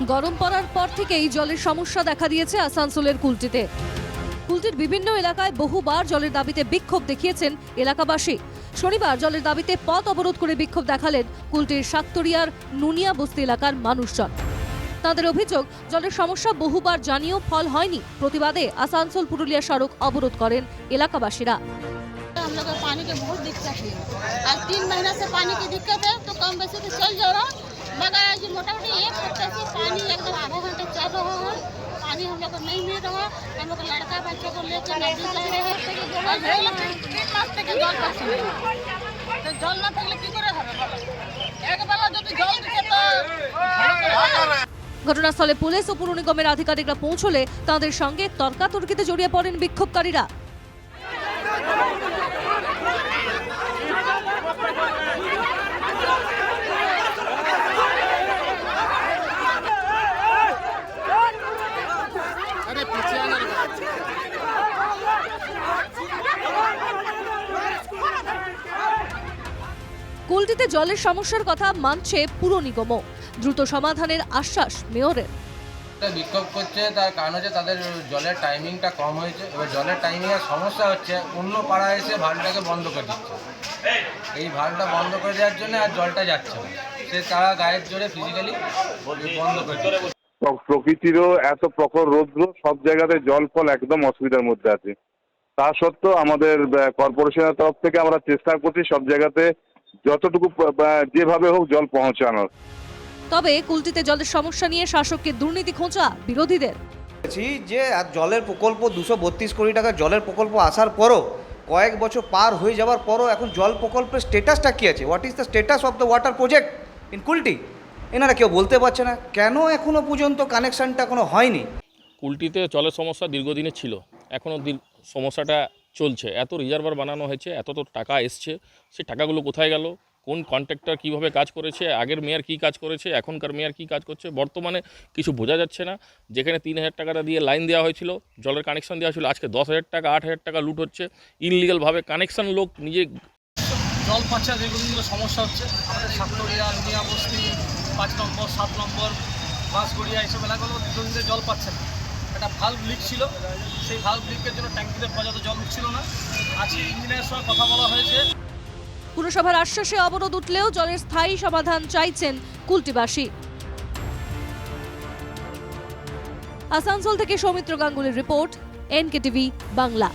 গরম পড়ার পর থেকেই জলের সমস্যা দেখা দিয়েছে আসানসোলের কুলটিতে। কুলটির বিভিন্ন এলাকায় বহুবার জলের দাবিতে বিক্ষোভ দেখিয়েছেন এলাকাবাসী। শনিবার জলের দাবিতে পথ অবরোধ করে বিক্ষোভ দেখালেন কুলটির সাততরিয়ার নুনিয়া বস্তি এলাকার মানুষজন। তাদের অভিযোগ, জলের সমস্যা বহুবার জানিয়েও ফল হয়নি। প্রতিবাদে আসানসোল পুরুলিয়া সড়ক অবরোধ করেন এলাকাবাসীরা। हम लोग को पानी की बहुत दिक्कत है। आज 3 महीना से पानी की दिक्कत है, तो कम वैसे तो चल जा रहा, मगर आज मोटा मोटी 1 हफ्ते से पानी एकदम आधा घंटा चल रहा है। पानी हम लोग को नहीं मिल रहा। हम लोग लड़का बच्चों को लेकर नदी जा रहे हैं। और 3 मास থেকে জল পাচ্ছি না। তো জল না থাকলে কি করে হবে? একবেলা যদি জল দিতে তো ঘটনাস্থলে পুলিশ ও পুর নিগমের আধিকারিকরা পৌঁছলে তাদের সঙ্গে তর্কাতর্কিতে জড়িয়ে পড়েন বিক্ষোভকারীরা। কুলটিতে জলের সমস্যার কথা মানছে পুর নিগমও। দ্রুত সমাধানের আশ্বাস মেয়রের। বিক্ষোভ করছে, তার কারণ হচ্ছে তাদের জলের টাইমিংটা কম হয়েছে। এবার জলের টাইমিংয়ের সমস্যা হচ্ছে, অন্য পাড়ায় এসে ভালটাকে বন্ধ করে দিচ্ছে। এই ভালটা বন্ধ করে দেওয়ার জন্য আর জলটা যাচ্ছে না, সে তারা গায়ের জোরে ফিজিক্যালি বন্ধ করে দিচ্ছে। প্রকৃতিরও এত প্রখর রৌদ্র, সব জায়গাতে জল ফল একদম অসুবিধার মধ্যে আছে। তা সত্ত্বেও আমাদের কর্পোরেশনের তরফ থেকে আমরা চেষ্টা করছি সব জায়গাতে যতটুকু যেভাবে হোক জল পৌঁছানোর। তবে কুলটিতে জলের সমস্যা নিয়ে শাসককে দুর্নীতি খোঁচা বিরোধীদের। যে জলের প্রকল্প 232 কোটি টাকার জলের প্রকল্প আসার পরও, কয়েক বছর পার হয়ে যাওয়ার পরও এখন জল প্রকল্পের স্ট্যাটাসটা কী আছে? What is the status of the water project in Kulti? এনারা কেউ বলতে পারছে না। কেন এখনও পর্যন্ত কানেকশানটা এখনো হয়নি? কুলটিতে জলের সমস্যা দীর্ঘদিনের ছিল, এখনও সমস্যাটা চলছে। এত রিজার্ভার বানানো হয়েছে, এত তো টাকা এসছে, সেই টাকাগুলো কোথায় গেল? কোন কন্ট্রাক্টর কীভাবে কাজ করেছে, আগের মেয়র কী কাজ করেছে, এখনকার মেয়র কী কাজ করছে, বর্তমানে কিছু বোঝা যাচ্ছে না। যেখানে 3000 টাকাটা দিয়ে লাইন দেওয়া হয়েছিল, জলের কানেকশন দেওয়া হয়েছিল, আজকে 10,000 টাকা 8,000 টাকা লুট হচ্ছে। ইনলিগালভাবে কানেকশন লোক নিজে জল পাচ্ছে না, দীর্ঘদিন সমস্যা হচ্ছে। আমাদের সাততরিয়া, নুনিয়া বস্তি, 5 নম্বর, 7 নম্বর, বাঁশগড়িয়া এইসব এলাকাগুলো দীর্ঘদিন জল পাচ্ছে না। একটা ভাল্ব লিক ছিল, সেই ভাল্ব লিকের জন্য ট্যাঙ্কিতে পর্যাপ্ত জল উঠছিল না। আজকে ইঞ্জিনিয়ারের সঙ্গে কথা বলা হয়েছে। পুরসভার আশ্বাসে অবরোধ উঠলেও জলের স্থায়ী সমাধান চাইছেন কুলটিবাসী। আসানসোল থেকে সৌমিত্র গাঙ্গুলির রিপোর্ট, NKTV বাংলা।